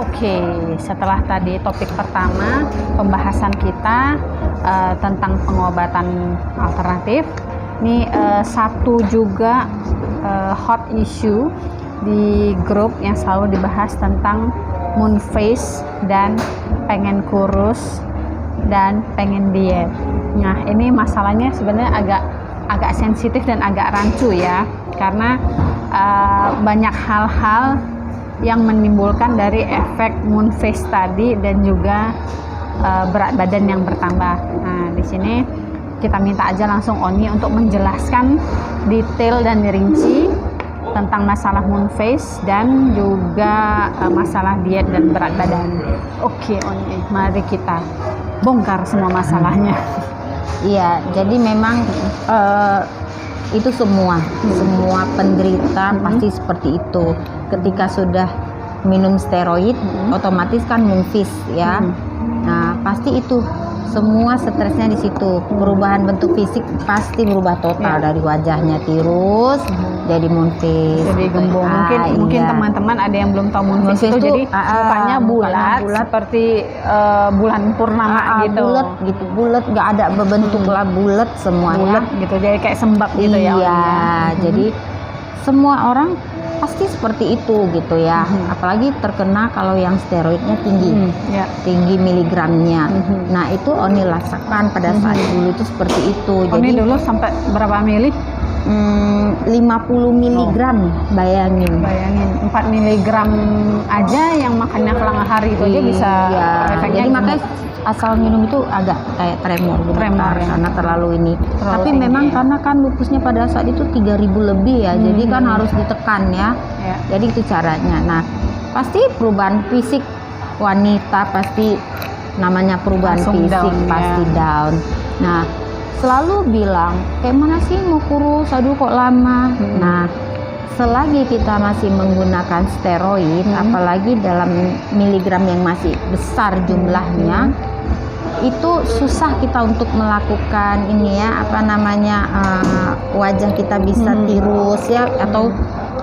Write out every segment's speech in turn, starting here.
Oke, setelah tadi topik pertama pembahasan kita tentang pengobatan alternatif, ini satu juga hot issue di grup yang selalu dibahas tentang moon phase dan pengen kurus dan pengen diet. Nah, ini masalahnya sebenarnya agak sensitif dan agak rancu ya, karena banyak hal-hal yang menimbulkan dari efek moon phase tadi dan juga berat badan yang bertambah. Nah, di sini kita minta aja langsung Oni untuk menjelaskan detail dan rinci tentang masalah moon phase dan juga masalah diet dan berat badan. Oke, Oni, mari kita bongkar semua masalahnya. Iya, jadi memang itu semua penderita pasti seperti itu. Ketika sudah minum steroid, otomatis kan moon phase ya. Nah, pasti itu semua stresnya di situ. Perubahan bentuk fisik pasti berubah total dari wajahnya tirus jadi moon phase. Jadi gembong. Mungkin teman-teman ada yang belum tahu moon phase itu, jadi mukanya bulat seperti bulan purnama gitu. Bulat, nggak ada berbentuk lah, bulat semuanya. Bulat gitu, jadi kayak sembab gitu ya. Iya, jadi semua orang pasti seperti itu gitu ya. Apalagi terkena kalau yang steroidnya tinggi, tinggi miligramnya. Nah, itu Oni rasakan pada saat dulu itu seperti itu. Oni dulu sampai berapa mili? 50 miligram, bayangin 4 miligram aja yang makannya selama hari itu aja bisa efeknya. Jadi makanya asal minum itu agak kayak tremor karena terlalu ini. Tapi tinggi, memang karena kan lupusnya pada saat itu 3.000 lebih ya, jadi kan harus ditekan ya. Jadi itu caranya. Nah, pasti perubahan fisik wanita pasti namanya perubahan langsung fisik down, pasti down. Nah, selalu bilang kayak mana sih mau kurus, aduh kok lama. Nah, selagi kita masih menggunakan steroid, apalagi dalam miligram yang masih besar jumlahnya, itu susah kita untuk melakukan ini ya, wajah kita bisa tirus ya, atau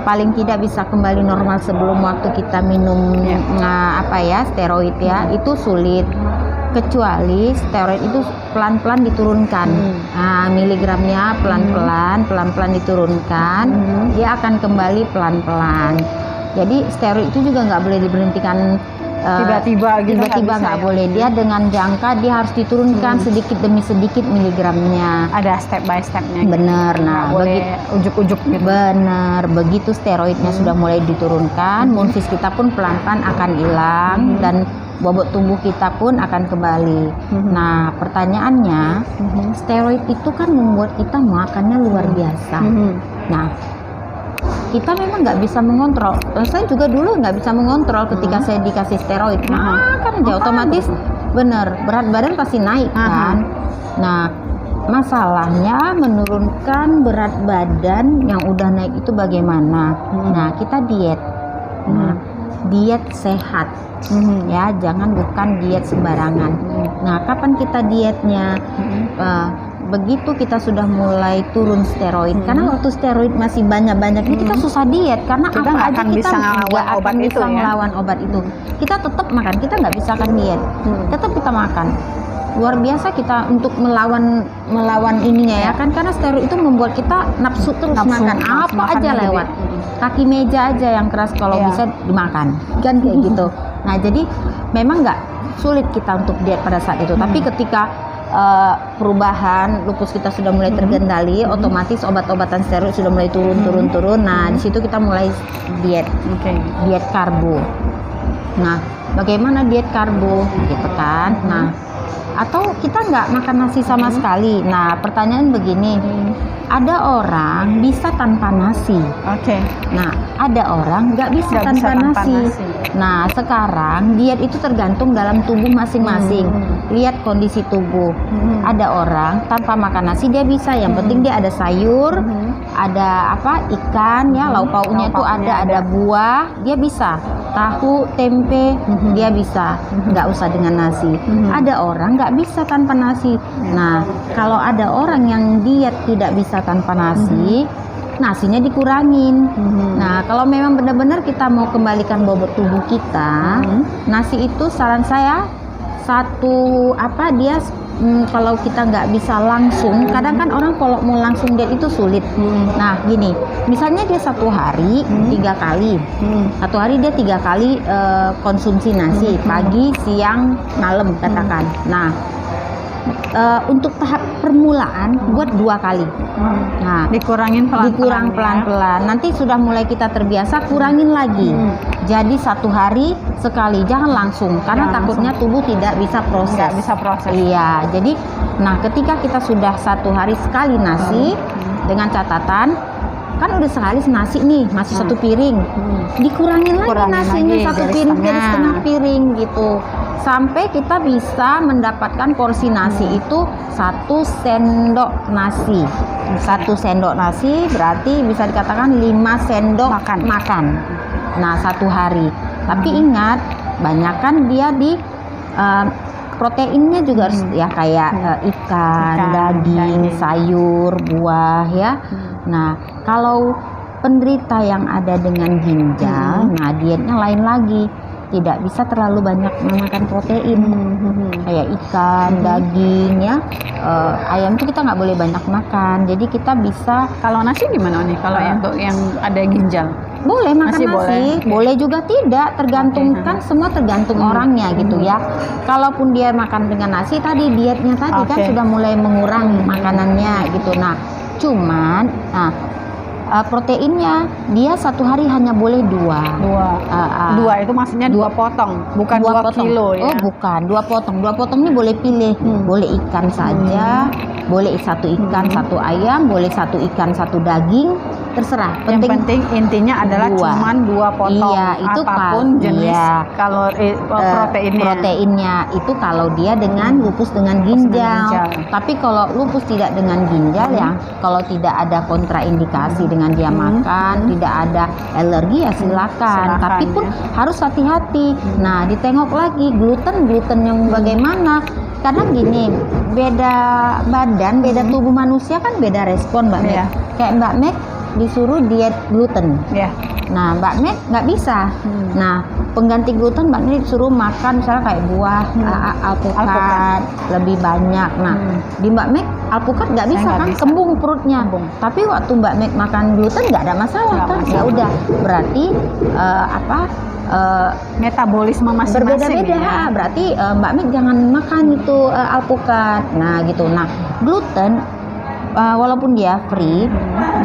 paling tidak bisa kembali normal sebelum waktu kita minum steroid ya, itu sulit. Kecuali steroid itu pelan-pelan diturunkan, miligramnya pelan-pelan diturunkan, dia akan kembali pelan-pelan. Jadi steroid itu juga nggak boleh diberhentikan tiba-tiba nggak boleh. Dia dengan jangka dia harus diturunkan sedikit demi sedikit miligramnya. Ada step by stepnya. Bener. Nah, ujuk-ujuk gitu. Bener. Begitu steroidnya sudah mulai diturunkan, moon phase kita pun pelan-pelan akan hilang dan bobot tubuh kita pun akan kembali. Nah, pertanyaannya, steroid itu kan membuat kita makannya luar biasa. Nah, kita memang nggak bisa mengontrol. Saya juga dulu nggak bisa mengontrol ketika saya dikasih steroid. Makan aja otomatis, berat badan pasti naik kan. Nah, masalahnya menurunkan berat badan yang udah naik itu bagaimana? Nah, kita diet. Nah, diet sehat. Ya, bukan diet sembarangan. Nah, kapan kita dietnya? Begitu kita sudah mulai turun steroid, karena waktu steroid masih banyak-banyaknya kita susah diet karena kita nggak akan bisa ngelawan obat itu. Kita tetap makan, kita nggak bisa kan diet, tetap kita makan. Luar biasa kita untuk melawan ininya ya kan, karena steroid itu membuat kita nafsu terus makan apa aja lewat. Kaki meja aja yang keras kalau bisa dimakan kan kayak gitu. Nah, jadi memang nggak sulit kita untuk diet pada saat itu. Tapi ketika perubahan lupus kita sudah mulai terkendali, otomatis obat-obatan steroid sudah mulai turun. Nah, di situ kita mulai diet, diet karbo. Nah, bagaimana diet karbo gitu kan? Nah, atau kita nggak makan nasi sama sekali. Nah, pertanyaan begini, ada orang bisa tanpa nasi. Nah, ada orang nggak bisa tanpa nasi. Nah, sekarang diet itu tergantung dalam tubuh masing-masing. Lihat kondisi tubuh. Ada orang tanpa makan nasi dia bisa, yang penting dia ada sayur, ada ikan ya, lauk pauknya itu ada buah, dia bisa. Tahu, tempe, dia bisa, nggak usah dengan nasi. Ada orang nggak bisa tanpa nasi. Nah, kalau ada orang yang diet tidak bisa tanpa nasi, nasinya dikurangin. Nah, kalau memang benar-benar kita mau kembalikan bobot tubuh kita, nasi itu saran saya satu dia kalau kita nggak bisa langsung, kadang kan orang kalau mau langsung diet itu sulit. Nah, gini, misalnya dia satu hari 3 kali, satu hari dia 3 kali konsumsi nasi, pagi, siang, malam katakan. Nah, untuk tahap permulaan buat 2 kali. Nah, dikurang pelan-pelan. Nanti sudah mulai kita terbiasa, kurangin lagi. Jadi 1 hari sekali, jangan langsung karena takutnya tubuh tidak bisa proses. Iya, jadi nah ketika kita sudah 1 hari sekali nasi, dengan catatan kan udah sekali nasi nih masih 1 piring, dikurangin lagi nasinya 1 piring jadi setengah piring gitu, sampai kita bisa mendapatkan porsi nasi itu 1 sendok nasi. 1 sendok nasi berarti bisa dikatakan 5 sendok makan. Nah, 1 hari. Tapi ingat, banyakkan dia di proteinnya juga harus ya kayak ikan, daging, sayur, buah ya. Nah, kalau penderita yang ada dengan ginjal, nah dietnya lain lagi. Tidak bisa terlalu banyak memakan protein, kayak ikan, daging ya. Ayam itu kita nggak boleh banyak makan. Jadi kita bisa. Kalau nasi gimana nih? Kalau untuk yang ada ginjal? Boleh makan nasi, boleh juga tidak, tergantung kan semua tergantung orangnya gitu ya. Kalaupun dia makan dengan nasi tadi dietnya tadi kan sudah mulai mengurangi makanannya gitu. Nah, cuman proteinnya dia 1 hari hanya boleh 2 itu maksudnya 2 potong, bukan 2 kilo ya? Oh bukan, 2 potong. 2 potong ini boleh pilih, boleh ikan saja, boleh 1 ikan 1 ayam, boleh 1 ikan 1 daging, terserah. Yang penting intinya adalah cuman 2 potong. Iya, itu apapun jenis proteinnya itu kalau dia dengan lupus dengan ginjal. Tapi kalau lupus tidak dengan ginjal ya, kalau tidak ada kontraindikasi dengan dia makan, tidak ada alergi ya silakan. Tapi pun harus hati-hati. Nah, ditengok lagi gluten yang bagaimana. Kadang gini, beda badan, beda tubuh manusia kan beda respon, Mbak Meg. Kayak Mbak Meg disuruh diet gluten. Nah, Mbak Meg nggak bisa. Nah, pengganti gluten Mbak Meg disuruh makan misalnya kayak buah, alpukat lebih banyak. Nah, di Mbak Meg alpukat nggak bisa kan, kembung perutnya. Tapi waktu Mbak Meg makan gluten nggak ada masalah kan? Ya udah, berarti metabolisme masing-masing berbeda-beda ya? Berarti Mbak Meg jangan makan itu alpukat. Nah, gitu. Nah, gluten walaupun dia free,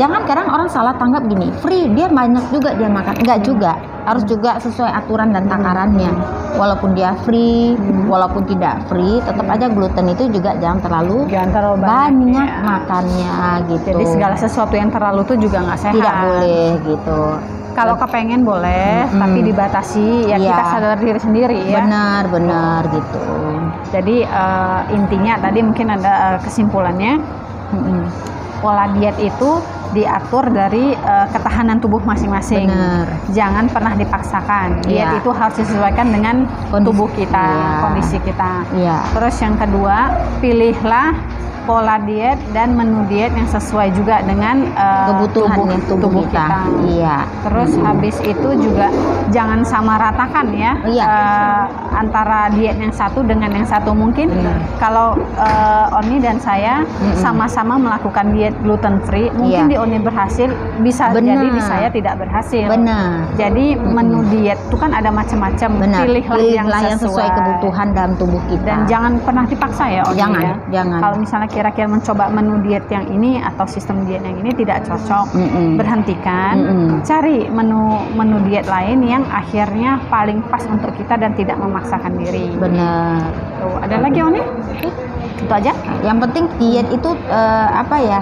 jangan kadang orang salah tanggap gini, free dia banyak juga dia makan, enggak juga, harus juga sesuai aturan dan takarannya. Walaupun dia free, walaupun tidak free, tetap aja gluten itu juga jangan terlalu banyak makannya gitu. Jadi segala sesuatu yang terlalu itu juga nggak sehat. Tidak boleh gitu. Kalau kepengen boleh, tapi dibatasi ya, kita sadar diri sendiri ya. Benar gitu. Jadi intinya tadi mungkin ada kesimpulannya. Pola diet itu diatur dari ketahanan tubuh masing-masing. Jangan pernah dipaksakan. Diet itu harus disesuaikan dengan tubuh kita, kondisi kita. Terus yang kedua, pilihlah pola diet dan menu diet yang sesuai juga dengan kebutuhan tubuh kita. Terus habis itu juga jangan sama ratakan ya, antara diet yang satu dengan yang satu. Mungkin kalau Oni dan saya sama-sama melakukan diet gluten free, mungkin di Oni berhasil, bisa jadi di saya tidak berhasil. Jadi menu diet itu kan ada macam-macam. Pilihlah yang sesuai kebutuhan dalam tubuh kita. Dan jangan pernah dipaksa ya Oni. Jangan. Kalau misalnya kira-kira mencoba menu diet yang ini atau sistem diet yang ini tidak cocok, berhentikan, cari menu diet lain yang akhirnya paling pas untuk kita dan tidak memaksakan diri. Tuh, ada lagi Oni? Itu aja. Yang penting diet itu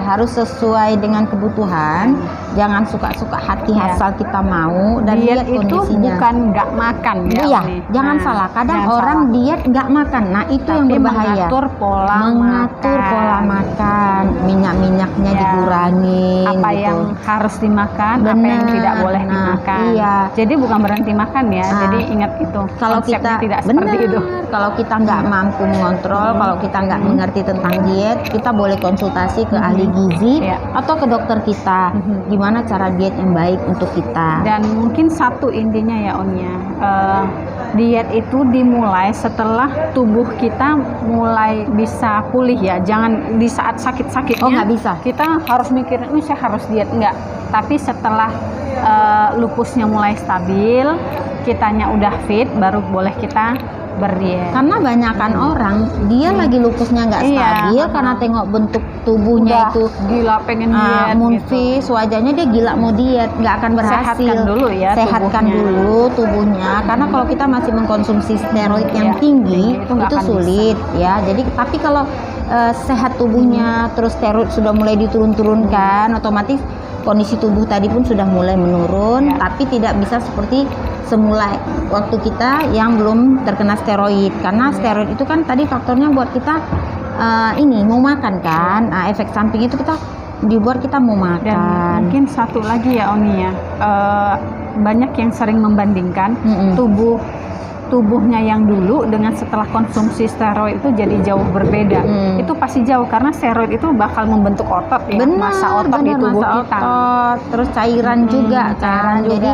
harus sesuai dengan kebutuhan. Jangan suka-suka hati asal kita mau. Dan diet itu kondisinya. Bukan nggak makan ya. Jangan salah. Kadang orang diet nggak makan. Nah, itu yang berbahaya. Mengatur pola makan, minyak-minyaknya dikurangi. apa gitu. yang harus dimakan, apa yang Benar. tidak boleh Nah, dimakan. iya. Jadi bukan berhenti makan ya. Nah, Jadi ingat itu. Kalau konsepnya kita tidak seperti benar, itu. kalau kita nggak mampu mengontrol, kalau kita nggak mengerti tentang diet, kita boleh konsultasi ke ahli gizi Iya. atau ke dokter kita. Gimana cara diet yang baik untuk kita. Dan mungkin satu intinya ya Onya, diet itu dimulai setelah tubuh kita mulai bisa pulih ya. Jangan di saat sakit-sakitnya. Oh, nggak bisa. Kita harus mikir ini saya harus diet, enggak. Tapi setelah lupusnya mulai stabil, kitanya udah fit, baru boleh kita berdiet. Karena banyakan orang dia lagi lupusnya nggak Iya, stabil karena tengok bentuk tubuhnya Udah itu gila pengen diet gitu. moonface, wajahnya dia gila mau diet, nggak akan berhasil. Sehatkan dulu ya Sehatkan tubuhnya. dulu tubuhnya, karena kalau kita masih mengkonsumsi steroid yang Iya, tinggi itu nggak akan sulit ya. Jadi tapi kalau sehat tubuhnya, terus steroid sudah mulai diturun-turunkan, otomatis kondisi tubuh tadi pun sudah mulai menurun, Ya. tapi tidak bisa seperti semula waktu kita yang belum terkena steroid. Karena steroid itu kan tadi faktornya buat kita ini mau makan kan. Nah, efek samping itu kita dibuat kita mau Dan makan. mungkin satu lagi ya Oni ya, banyak yang sering membandingkan tubuhnya yang dulu dengan setelah konsumsi steroid itu jadi jauh berbeda. Itu pasti jauh karena steroid itu bakal membentuk otot ya, Benar, massa otot di benar, tubuh massa kita. otot, terus cairan juga kan. cairan juga. Jadi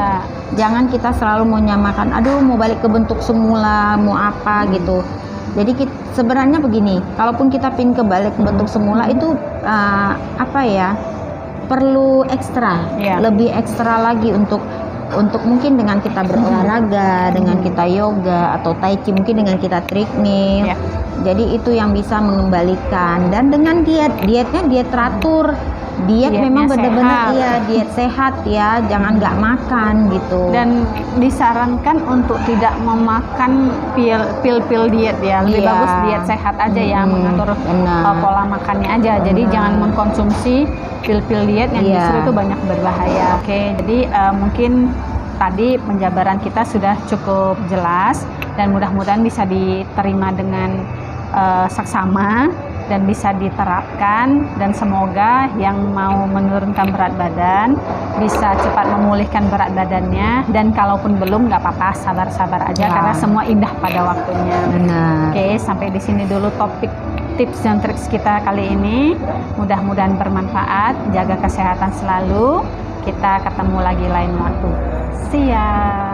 jangan kita selalu mau nyamakan, aduh mau balik ke bentuk semula, mau apa gitu. Jadi sebenarnya begini, kalaupun kita pin kebalik ke bentuk semula itu apa ya? Perlu ekstra, Iya. lebih ekstra lagi untuk mungkin dengan kita berolahraga, dengan kita yoga atau tai chi, mungkin dengan kita treadmill. Iya. Jadi itu yang bisa mengembalikan. Dan dengan dietnya diet teratur. Diet Dietnya memang benar-benar sehat. iya diet sehat ya, jangan nggak makan gitu. Dan disarankan untuk tidak memakan pil-pil diet ya. Lebih Iya. bagus diet sehat aja ya, mengatur benar. pola makannya aja. Jadi Benar. jangan mengkonsumsi pil-pil diet yang Iya. justru itu banyak berbahaya. Oke, jadi mungkin tadi penjabaran kita sudah cukup jelas dan mudah-mudahan bisa diterima dengan saksama dan bisa diterapkan, dan semoga yang mau menurunkan berat badan bisa cepat memulihkan berat badannya, dan kalaupun belum nggak apa-apa, sabar-sabar aja Ya. karena semua indah pada waktunya. Benar. Oke, sampai di sini dulu topik tips dan trik kita kali ini. Mudah-mudahan bermanfaat. Jaga kesehatan selalu. Kita ketemu lagi lain waktu. See ya.